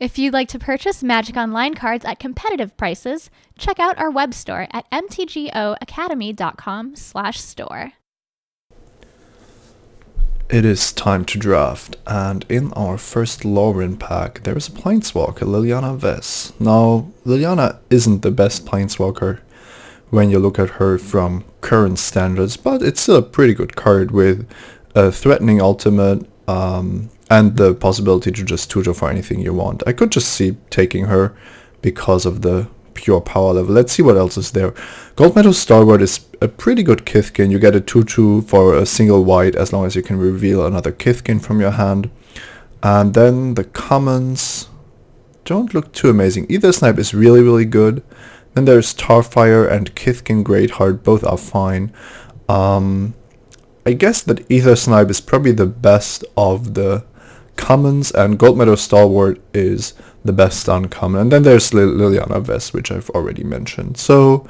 If you'd like to purchase Magic Online cards at competitive prices, check out our web store at mtgoacademy.com/store. It is time to draft, and in our first Lorwyn pack there is a Planeswalker, Liliana Vess. Now, Liliana isn't the best Planeswalker when you look at her from current standards, but it's still a pretty good card with a threatening ultimate, and the possibility to just tutor for anything you want. I could just see taking her because of the pure power level. Let's see what else is there. Gold Meadow Stalwart is a pretty good Kithkin. You get a 2/2 for a single white as long as you can reveal another Kithkin from your hand. And then the commons don't look too amazing. Either Snipe is really good. Then there's Starfire and Kithkin Greatheart, both are fine. I guess that Ether Snipe is probably the best of the commons, and Gold Meadow Stalwart is the best uncommon. And then there's Liliana Vess, which I've already mentioned. So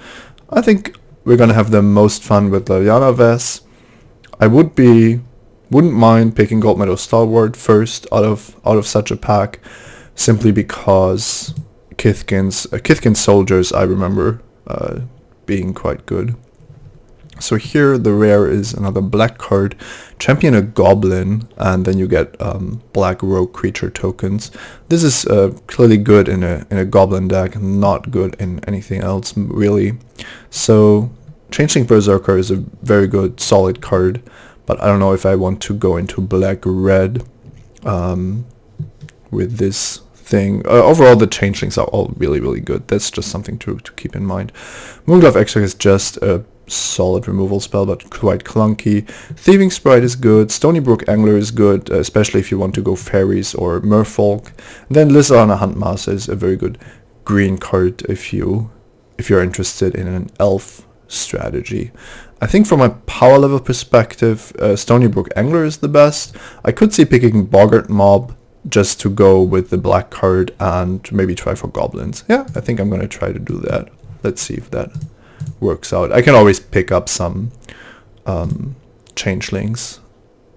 I think we're gonna have the most fun with Liliana Vess. I wouldn't mind picking Gold Meadow Stalwart first out of such a pack, simply because Kithkin Soldiers I remember being quite good. So here the rare is another black card, champion a Goblin, and then you get black rogue creature tokens. This is clearly good in a Goblin deck, not good in anything else really. So Changeling Berserker is a very good solid card, but I don't know if I want to go into black-red with this thing. Overall the Changelings are all really good. That's just something to keep in mind. Moonglove Extract is just a solid removal spell, but quite clunky. Thieving Sprite is good. Stony Brook Angler is good, especially if you want to go fairies or merfolk. And then Lizarana Huntmaster is a very good green card if you're interested in an elf strategy. I think from a power level perspective, Stony Brook Angler is the best. I could see picking Boggart Mob just to go with the black card and maybe try for goblins. Yeah, I think I'm gonna try to do that. Let's see if that works out. I can always pick up some changelings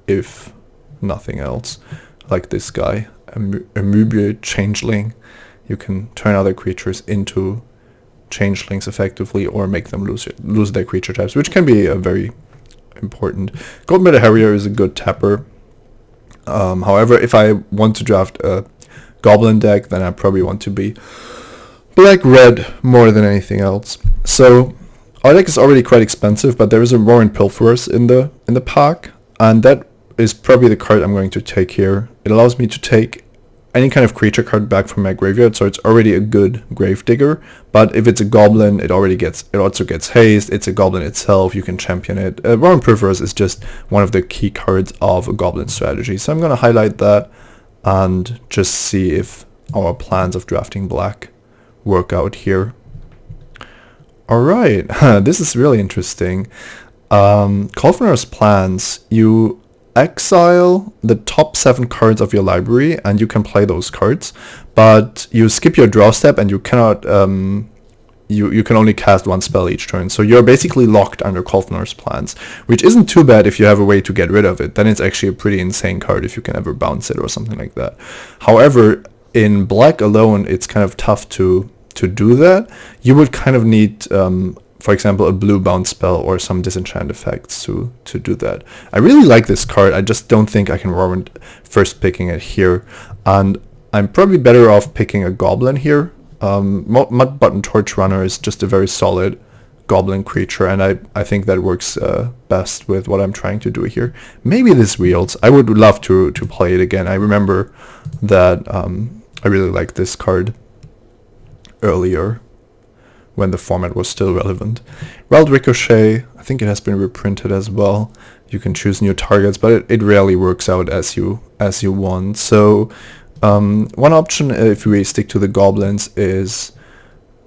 if nothing else, like this guy, Amoeba Changeling. You can turn other creatures into changelings effectively, or make them lose their creature types, which can be very important. Gold Meadow Harrier is a good tapper. However, if I want to draft a Goblin deck, then I probably want to be black-red more than anything else. So our deck is already quite expensive, but there is a Roaring Pilferers in the pack, and that is probably the card I'm going to take here. It allows me to take any kind of creature card back from my graveyard, so it's already a good Gravedigger. But if it's a Goblin, it also gets haste. It's a Goblin itself, you can champion it. Roaring Pilferers is just one of the key cards of a Goblin strategy, so I'm going to highlight that and just see if our plans of drafting black work out here. Alright, this is really interesting. Kolfner's plans, you exile the top 7 cards of your library and you can play those cards, but you skip your draw step and you cannot you can only cast 1 spell each turn. So you're basically locked under Kolfner's plans, which isn't too bad if you have a way to get rid of it. Then it's actually a pretty insane card if you can ever bounce it or something like that. However, in black alone it's kind of tough to do that. You would kind of need for example a blue bounce spell or some disenchant effects to do that. I really like this card, I just don't think I can warrant first picking it here, and I'm probably better off picking a Goblin here. Mud Button Torch Runner is just a very solid Goblin creature, and I think that works best with what I'm trying to do here. Maybe this wields. I would love to play it again. I remember that I really liked this card earlier when the format was still relevant. Wild Ricochet, I think it has been reprinted as well. You can choose new targets, but it rarely works out as you want. So one option, if we stick to the goblins, is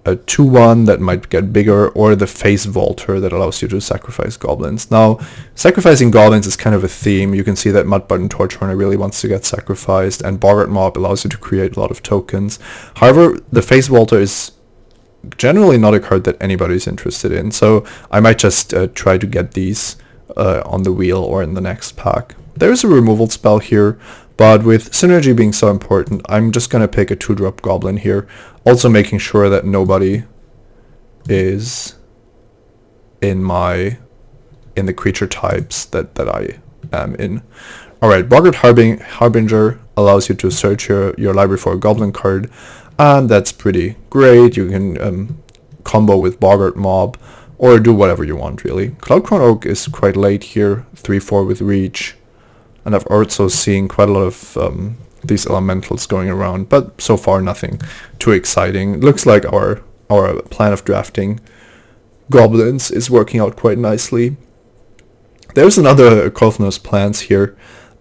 a 2/1 that might get bigger, or the Face Vaulter that allows you to sacrifice goblins. Now, sacrificing goblins is kind of a theme. You can see that Mud Button Torch Runner really wants to get sacrificed, and Boggart Mob allows you to create a lot of tokens. However, the Face Vaulter is generally not a card that anybody's interested in, so I might just try to get these on the wheel or in the next pack. There is a removal spell here, But with synergy being so important, I'm just going to pick a 2-drop Goblin here. Also making sure that nobody is in the creature types that I am in. Alright, Boggart Harbinger allows you to search your library for a Goblin card, and that's pretty great. You can combo with Boggart Mob, or do whatever you want, really. Cloudcrown Oak is quite late here, 3-4 with Reach, and I've also seen quite a lot of these elementals going around, but so far nothing too exciting. It looks like our plan of drafting goblins is working out quite nicely. There's another Kolfner's Plans here,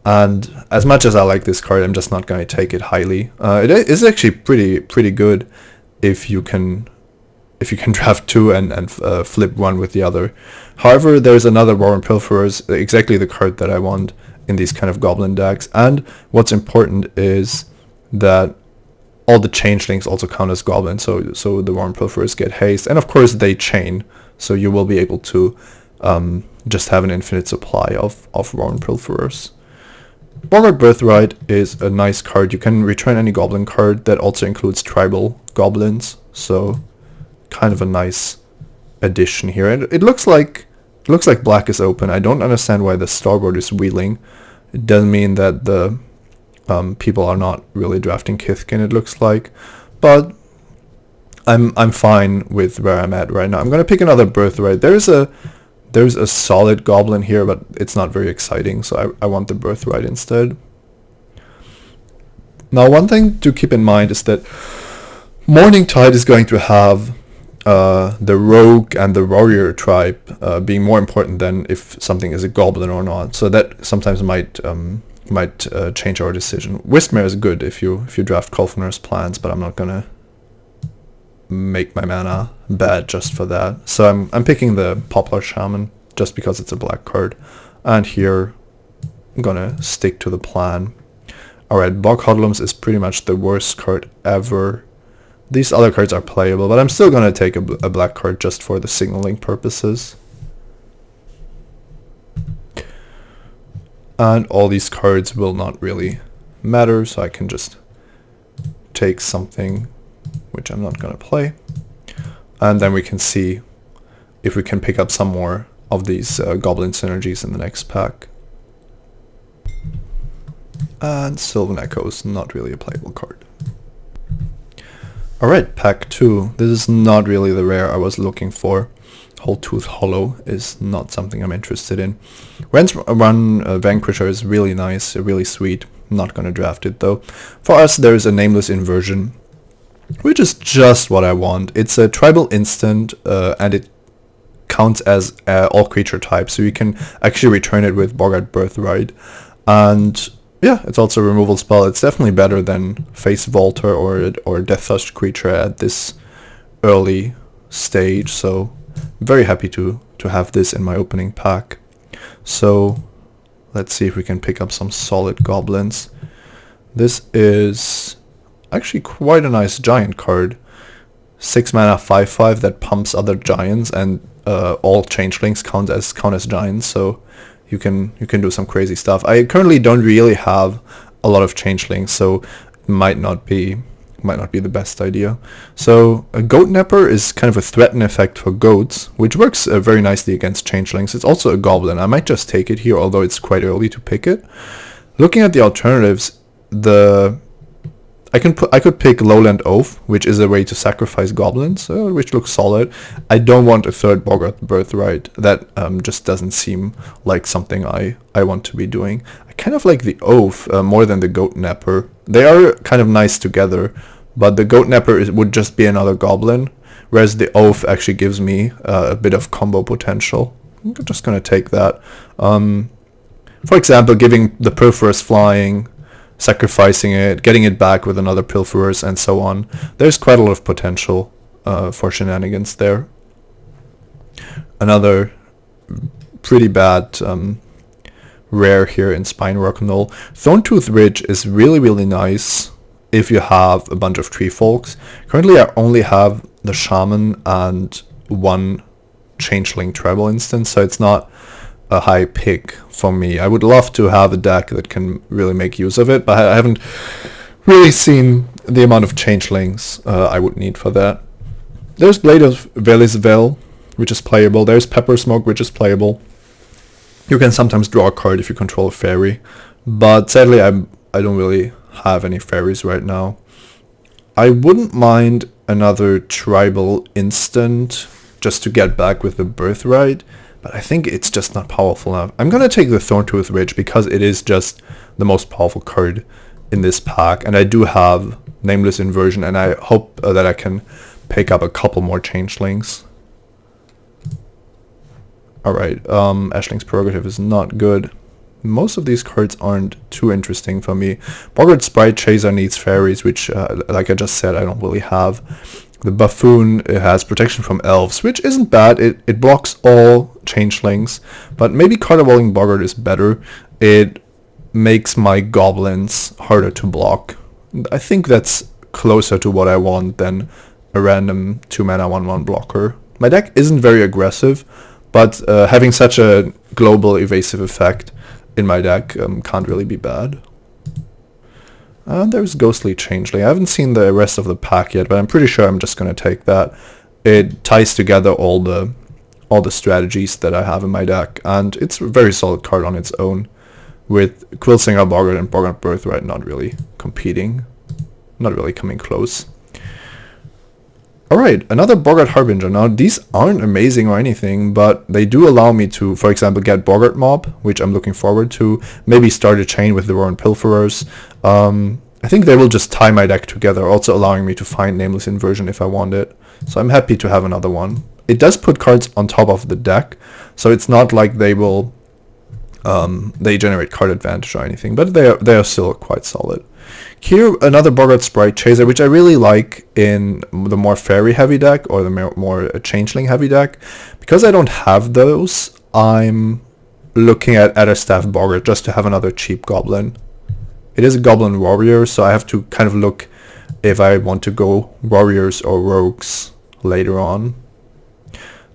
and as much as I like this card, I'm just not going to take it highly. It is actually pretty good if you can draft 2 and flip one with the other. However, there's another Warren Pilferers, exactly the card that I want in these kind of goblin decks. And what's important is that all the changelings also count as goblins, so the Warren Pilferers get haste, and of course they chain, so you will be able to just have an infinite supply of Warren Pilferers. Boggart Birthright is a nice card. You can return any goblin card. That also includes tribal goblins, so kind of a nice addition here. And it looks like black is open. I don't understand why the starboard is wheeling. It doesn't mean that the people are not really drafting Kithkin, it looks like, but I'm fine with where I'm at right now. I'm gonna pick another Birthright. There's a solid goblin here, but it's not very exciting, so I want the Birthright instead. Now, one thing to keep in mind is that Morning Tide is going to have the rogue and the warrior tribe being more important than if something is a goblin or not. So that sometimes might change our decision. Wismere is good if you draft Kolfner's Plans, but I'm not gonna make my mana bad just for that. So I'm picking the Poplar Shaman just because it's a black card, and here I'm gonna stick to the plan. Alright, Bog Hodlums is pretty much the worst card ever. These other cards are playable, but I'm still gonna take a black card just for the signaling purposes. And all these cards will not really matter, so I can just take something which I'm not gonna play. And then we can see if we can pick up some more of these Goblin synergies in the next pack. And Sylvan Echo is not really a playable card. Alright, pack 2. This is not really the rare I was looking for. Whole Tooth Hollow is not something I'm interested in. Run Vanquisher is really nice, really sweet. Not gonna draft it though. For us, there's a Nameless Inversion, which is just what I want. It's a tribal instant, and it counts as all creature types, so you can actually return it with Boggart Birthright. And yeah, it's also a removal spell. It's definitely better than Face Vaulter or Death Touch creature at this early stage, so I'm very happy to have this in my opening pack. So let's see if we can pick up some solid goblins. This is actually quite a nice giant card. 6 mana 5/5 that pumps other giants, and all changelings count as giants, so you can do some crazy stuff. I currently don't really have a lot of changelings, so it might not be the best idea. So a Goat Napper is kind of a threaten effect for goats, which works very nicely against changelings. It's also a goblin. I might just take it here, although it's quite early to pick it. Looking at the alternatives, I could pick Lowland Oath, which is a way to sacrifice goblins, which looks solid. I don't want a third Boggart Birthright. That just doesn't seem like something I want to be doing. I kind of like the Oath more than the Goat Napper. They are kind of nice together, but the Goat Napper would just be another goblin, whereas the Oath actually gives me a bit of combo potential. I'm just going to take that. For example, giving the Pilferers flying, sacrificing it, getting it back with another Pilferers, and so on. There's quite a lot of potential for shenanigans there. Another pretty bad rare here in Spinerock Knoll. Thorntooth Ridge is really, really nice if you have a bunch of tree folks. Currently I only have the Shaman and one Changeling Tribal instance, so it's not a high pick for me. I would love to have a deck that can really make use of it, but I haven't really seen the amount of changelings I would need for that. There's Blade of Velisvel, which is playable. There's Pepper Smoke, which is playable. You can sometimes draw a card if you control a fairy, but sadly I don't really have any fairies right now. I wouldn't mind another tribal instant just to get back with the Birthright, but I think it's just not powerful enough. I'm gonna take the Thorntooth Ridge because it is just the most powerful card in this pack, and I do have Nameless Inversion, and I hope that I can pick up a couple more changelings. Alright, Ashling's Prerogative is not good. Most of these cards aren't too interesting for me. Boggart Sprite Chaser needs fairies, which, like I just said, I don't really have. The Buffoon has protection from elves, which isn't bad. It blocks all changelings, but maybe Caterwauling Boggart is better. It makes my goblins harder to block. I think that's closer to what I want than a random 2-mana 1/1 blocker. My deck isn't very aggressive, but having such a global evasive effect in my deck can't really be bad. There's Ghostly Changeling. I haven't seen the rest of the pack yet, but I'm pretty sure I'm just going to take that. It ties together all the strategies that I have in my deck, and it's a very solid card on its own, with Quillsinger Boggart and Boggart Birthright not really competing, not really coming close. Alright, another Boggart Harbinger. Now, these aren't amazing or anything, but they do allow me to, for example, get Boggart Mob, which I'm looking forward to. Maybe start a chain with the Roaring Pilferers. I think they will just tie my deck together, also allowing me to find Nameless Inversion if I want it. So I'm happy to have another one. It does put cards on top of the deck, so it's not like they will they generate card advantage or anything, but they are still quite solid. Here, another Boggart Sprite Chaser, which I really like in the more fairy heavy deck or the more changeling heavy deck. Because I don't have those, I'm looking at Adderstaff Boggart just to have another cheap goblin. It is a goblin warrior, so I have to kind of look if I want to go warriors or rogues later on.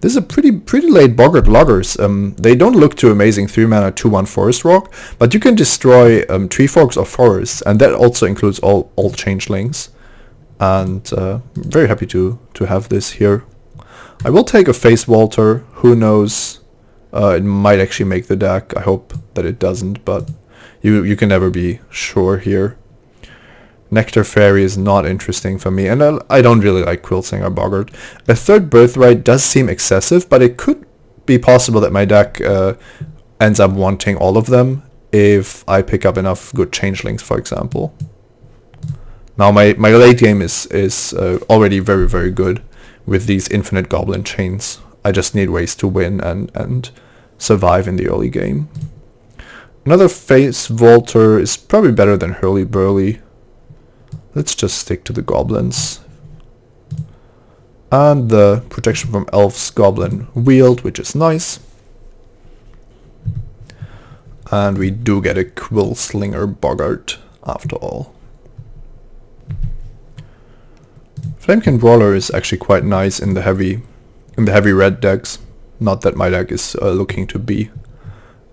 This is a pretty late Boggart Loggers. They don't look too amazing, 3-mana 2/1 Forest Rock, but you can destroy tree forks or forests, and that also includes all changelings. And very happy to have this here. I will take a Face Vaulter. Who knows? It might actually make the deck. I hope that it doesn't, but you can never be sure here. Nectar Fairy is not interesting for me, and I don't really like Quillsinger Boggart. A third Birthright does seem excessive, but it could be possible that my deck ends up wanting all of them if I pick up enough good changelings, for example. Now my late game is already very, very good with these infinite goblin chains. I just need ways to win and survive in the early game. Another Face Vaulter is probably better than Hurly Burly. Let's just stick to the goblins. And the protection from elves goblin wield, which is nice. And we do get a Quillslinger Boggart after all. Flamekin Brawler is actually quite nice in the heavy red decks. Not that my deck is looking to be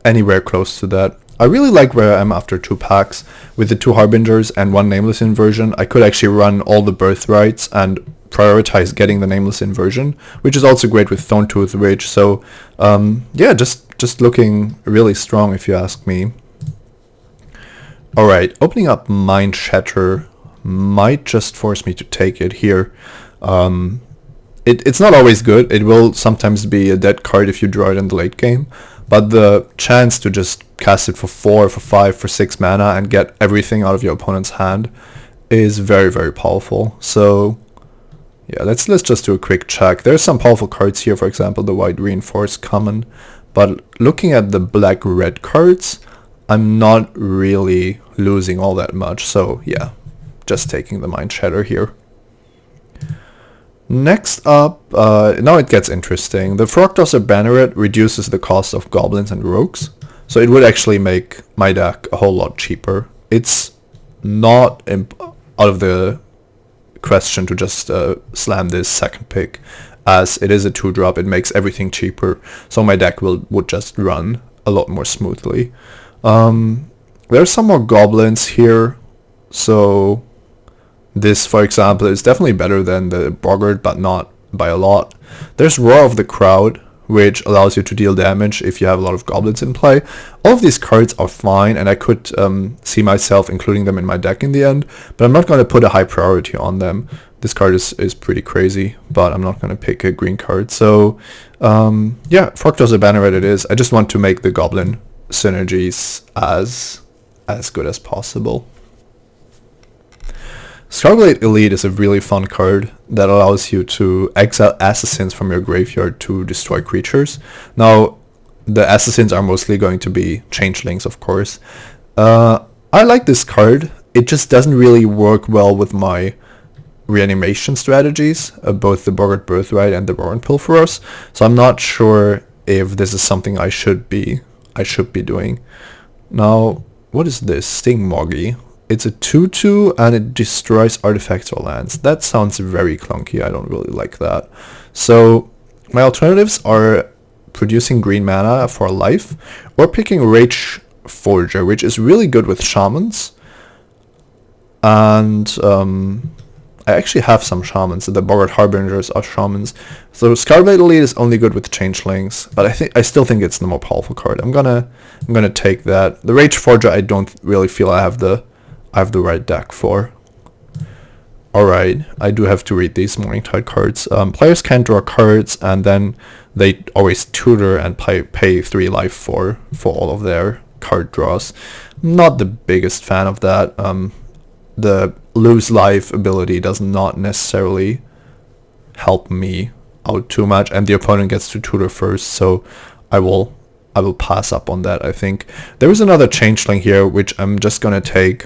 anywhere close to that. I really like where I am after 2 packs. With the 2 Harbingers and 1 Nameless Inversion, I could actually run all the Birthrights and prioritize getting the Nameless Inversion, which is also great with Thorntooth Ridge. So yeah, just looking really strong if you ask me. Alright, opening up Mind Shatter might just force me to take it here. It's not always good. It will sometimes be a dead card if you draw it in the late game. But the chance to just cast it for 4, for 5, for 6 mana and get everything out of your opponent's hand is very, very powerful. So yeah, let's just do a quick check. There's some powerful cards here, for example, the White Reinforced Common. But looking at the black-red cards, I'm not really losing all that much. So yeah, just taking the Mind Shatter here. Next up, now it gets interesting. The Frogtosser Banneret reduces the cost of goblins and rogues, so it would actually make my deck a whole lot cheaper. It's not out of the question to just slam this second pick as it is a 2-drop, it makes everything cheaper, so my deck would just run a lot more smoothly. There's some more goblins here, so this, for example, is definitely better than the Boggart, but not by a lot. There's Roar of the Crowd, which allows you to deal damage if you have a lot of goblins in play. All of these cards are fine, and I could see myself including them in my deck in the end, but I'm not going to put a high priority on them. This card is pretty crazy, but I'm not going to pick a green card. So yeah, Fractal's Banneret it is. I just want to make the goblin synergies as good as possible. Scarblade Elite is a really fun card that allows you to exile assassins from your graveyard to destroy creatures. Now, the assassins are mostly going to be changelings, of course. I like this card. It just doesn't really work well with my reanimation strategies, both the Boggart Birthright and the Roaring Pilferers. So I'm not sure if this is something I should be doing. Now, what is this? Sting Moggy. It's a 2/2 and it destroys artifacts or lands. That sounds very clunky. I don't really like that. So my alternatives are producing green mana for life or picking Rage Forger, which is really good with shamans. And I actually have some shamans. The Boggart Harbingers are shamans. So Scarblade Elite is only good with changelings, but I still think it's the more powerful card. I'm gonna take that. The Rage Forger I don't really feel I have the right deck for. Alright, I do have to read these Morningtide cards. Players can draw cards and then they always tutor and pay 3 life for all of their card draws. Not the biggest fan of that. The lose life ability does not necessarily help me out too much, and the opponent gets to tutor first, so I will pass up on that, I think. There is another changeling here, which I'm just gonna take.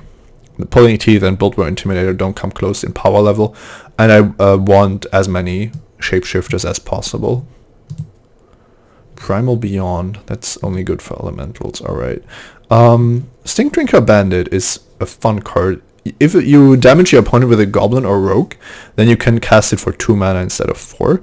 The Pulling Teeth and Buildware Intimidator don't come close in power level, and I want as many shapeshifters as possible. Primal Beyond, that's only good for elementals, alright. Stink Drinker Bandit is a fun card. If you damage your opponent with a Goblin or Rogue, then you can cast it for 2 mana instead of 4.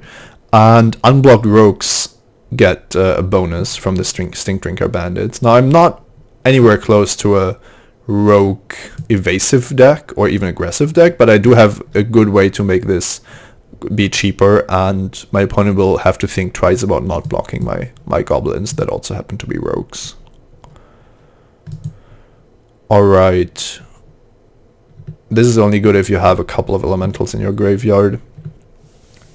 And unblocked rogues get a bonus from the Stink Drinker Bandits. Now, I'm not anywhere close to a rogue evasive deck or even aggressive deck, but I do have a good way to make this be cheaper, and my opponent will have to think twice about not blocking my goblins that also happen to be rogues. Alright. This is only good if you have a couple of elementals in your graveyard.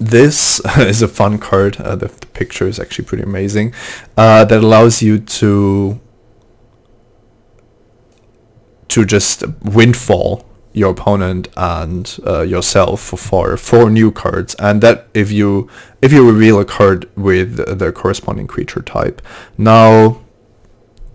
This is a fun card. The picture is actually pretty amazing. That allows you to just windfall your opponent and yourself for 4 new cards, and that if you reveal a card with the corresponding creature type. Now,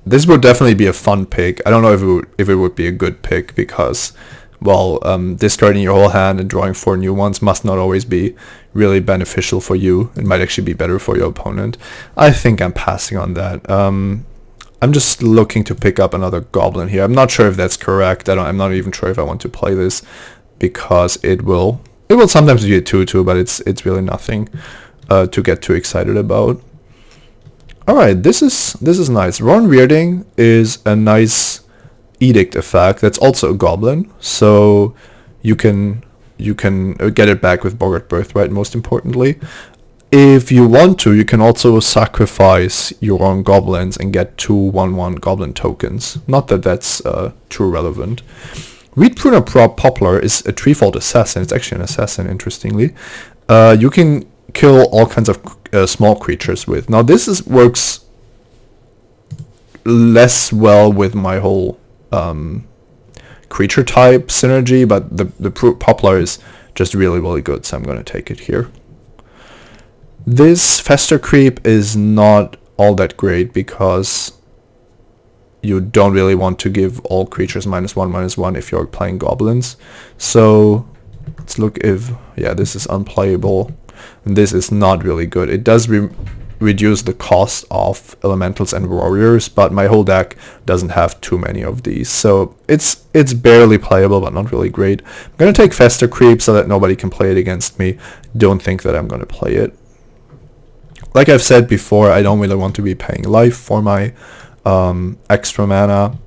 this would definitely be a fun pick. I don't know if it would be a good pick because, well, discarding your whole hand and drawing 4 new ones must not always be really beneficial for you. It might actually be better for your opponent. I think I'm passing on that. I'm just looking to pick up another Goblin here. I'm not sure if that's correct. I'm not even sure if I want to play this, because it will sometimes be a 2/2, but it's really nothing to get too excited about. Alright, this is nice. Ron Rearding is a nice edict effect that's also a Goblin, so you can get it back with Boggart Birthright, most importantly. If you want to, you can also sacrifice your own goblins and get 2 1/1 goblin tokens. Not that that's too relevant. Reed Pruner Poplar is a Treefold Assassin. It's actually an assassin, interestingly. You can kill all kinds of small creatures with. Now this works less well with my whole creature type synergy, but the Poplar is just really, really good, so I'm going to take it here. This Fester Creep is not all that great because you don't really want to give all creatures -1/-1 if you're playing goblins. So let's look if, yeah, this is unplayable. And this is not really good. It does reduce the cost of elementals and warriors, but my whole deck doesn't have too many of these, so it's barely playable but not really great. I'm gonna take Fester Creep so that nobody can play it against me. Don't think that I'm gonna play it. Like I've said before, I don't really want to be paying life for my extra mana.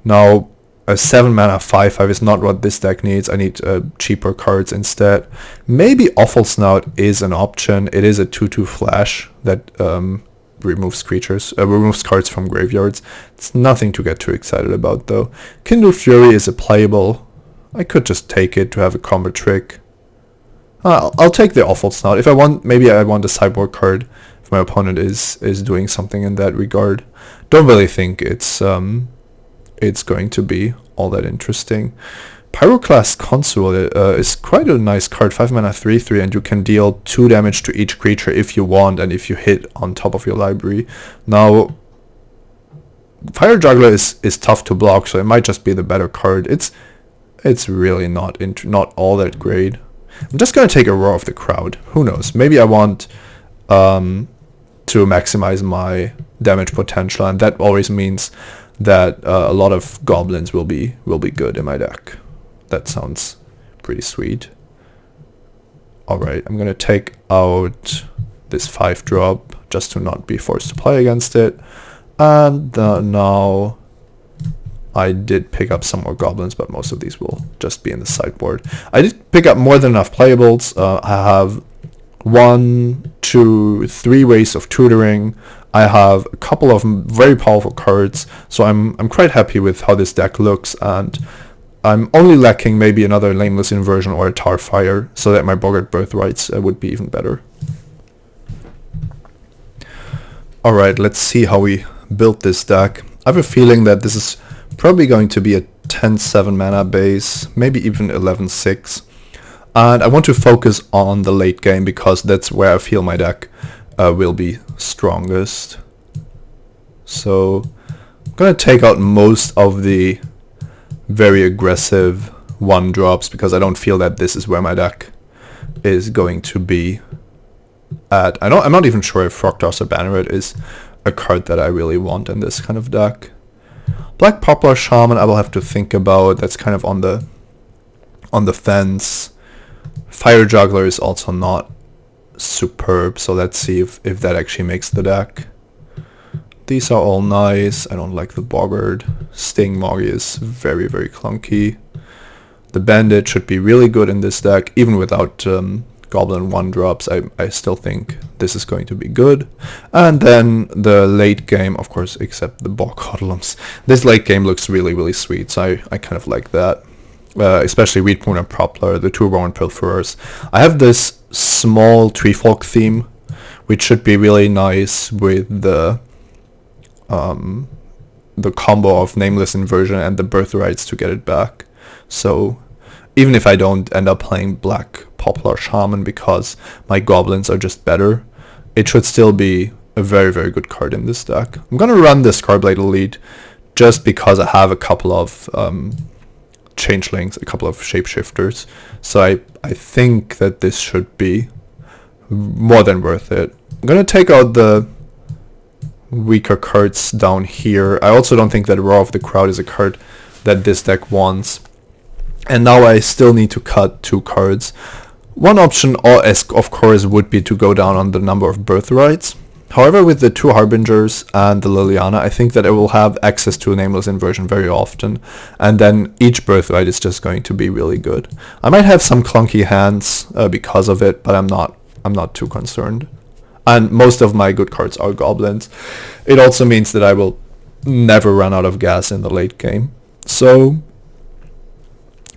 Now a 7 mana 5/5 is not what this deck needs. I need cheaper cards instead. Maybe Awful Snout is an option. It is a 2/2 flash that removes cards from graveyards. It's nothing to get too excited about though. Kindle Fury is a playable. I could just take it to have a combo trick. I'll take the Awful Snout. If I want, maybe I want a sideboard card if my opponent is doing something in that regard. Don't really think it's going to be all that interesting. Pyroclast Consul is quite a nice card, 5 mana 3/3, and you can deal 2 damage to each creature if you want, and if you hit on top of your library. Now, Fire Juggler is tough to block, so it might just be the better card. It's really not all that great. I'm just gonna take a Roar of the Crowd. Who knows? Maybe I want to maximize my damage potential, and that always means that a lot of goblins will be good in my deck. That sounds pretty sweet. Alright, I'm gonna take out this 5-drop just to not be forced to play against it. And now I did pick up some more goblins, but most of these will just be in the sideboard. I did pick up more than enough playables. I have 1, 2, 3 ways of tutoring. I have a couple of very powerful cards, so I'm quite happy with how this deck looks, and I'm only lacking maybe another Nameless Inversion or a Tarfire, so that my Boggart Birthrights would be even better. Alright, let's see how we built this deck. I have a feeling that this is probably going to be a 10-7 mana base, maybe even 11-6. And I want to focus on the late game because that's where I feel my deck will be strongest. So I'm gonna take out most of the very aggressive 1-drops because I don't feel that this is where my deck is going to be at. I'm not even sure if Frogtoss or Banneret is a card that I really want in this kind of deck. Black Poplar Shaman I will have to think about. That's kind of on the fence. Fire Juggler is also not superb, so let's see if that actually makes the deck. These are all nice. I don't like the Boggart. Sting Moggy is very, very clunky. The Bandit should be really good in this deck, even without Goblin 1-drops. I still think this is going to be good. And then the late game, of course, except the Bokotlums. This late game looks really, really sweet, so I kind of like that. Especially Weedmoon and Propler, the 2 Rowan Pilferers. I have this small Treefolk theme, which should be really nice with the combo of Nameless Inversion and the Birthrights to get it back. So even if I don't end up playing Black Poplar Shaman because my goblins are just better, it should still be a very, very good card in this deck. I'm gonna run this Scarblade Elite just because I have a couple of changelings, a couple of shapeshifters, so I think that this should be more than worth it. I'm gonna take out the weaker cards down here. I also don't think that Roar of the Crowd is a card that this deck wants. And now I still need to cut 2 cards. One option, of course, would be to go down on the number of Birthrights. However, with the 2 Harbingers and the Liliana, I think that I will have access to a Nameless Inversion very often, and then each Birthright is just going to be really good. I might have some clunky hands because of it, but I'm not too concerned. And most of my good cards are goblins. It also means that I will never run out of gas in the late game. So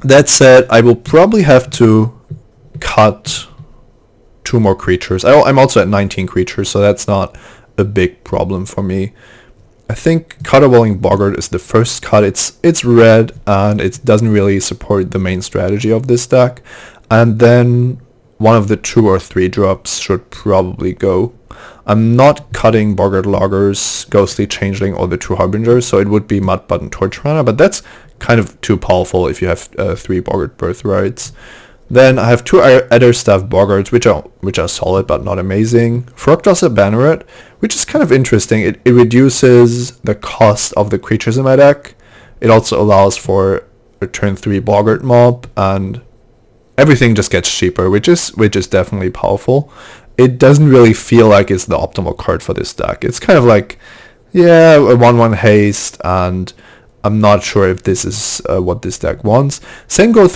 that said, I will probably have to cut 2 more creatures. I'm also at 19 creatures, so that's not a big problem for me. I think Caterwauling Boggart is the first cut. It's red and it doesn't really support the main strategy of this deck. And then one of the 2 or 3 drops should probably go. I'm not cutting Boggart Loggers, Ghostly Changeling, or the 2 Harbingers, so it would be Mudbud and Torch Runner, but that's kind of too powerful if you have 3 Boggart Birthrights. Then I have two Adderstaff Boggarts, which are solid but not amazing. Frogdrosser Banneret, which is kind of interesting. It reduces the cost of the creatures in my deck. It also allows for a turn 3 Boggart mob, and everything just gets cheaper, which is definitely powerful. It doesn't really feel like it's the optimal card for this deck. It's kind of like, yeah, a 1/1 haste, and I'm not sure if this is what this deck wants. Same goes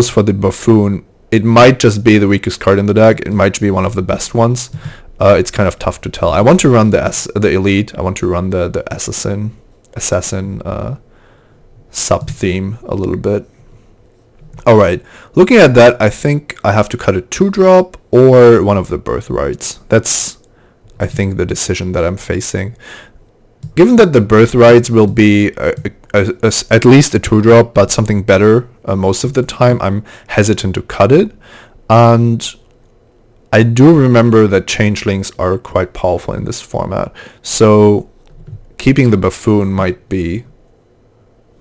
for the Buffoon. It might just be the weakest card in the deck. It might be one of the best ones. It's kind of tough to tell. I want to run the Elite. I want to run the Assassin sub-theme a little bit. Alright, looking at that, I think I have to cut a 2-drop or one of the Birthrights. That's, I think, the decision that I'm facing. Given that the Birthrights will be at least a 2-drop, but something better most of the time, I'm hesitant to cut it. And I do remember that Changelings are quite powerful in this format. So keeping the Buffoon might be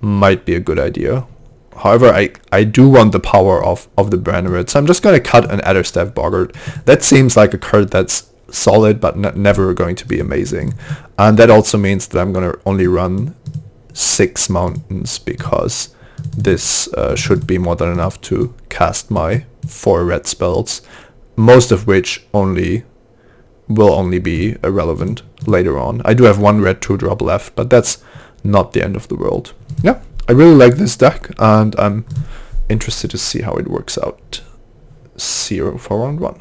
a good idea. However, I do want the power of the Banneret, so I'm just going to cut an Adderstaff Boggart. That seems like a card that's solid, but never going to be amazing. And that also means that I'm going to only run 6 mountains, because this should be more than enough to cast my 4 red spells, most of which will only be irrelevant later on. I do have 1 red 2-drop left, but that's not the end of the world. Yeah, I really like this deck, and I'm interested to see how it works out. See you for round 1.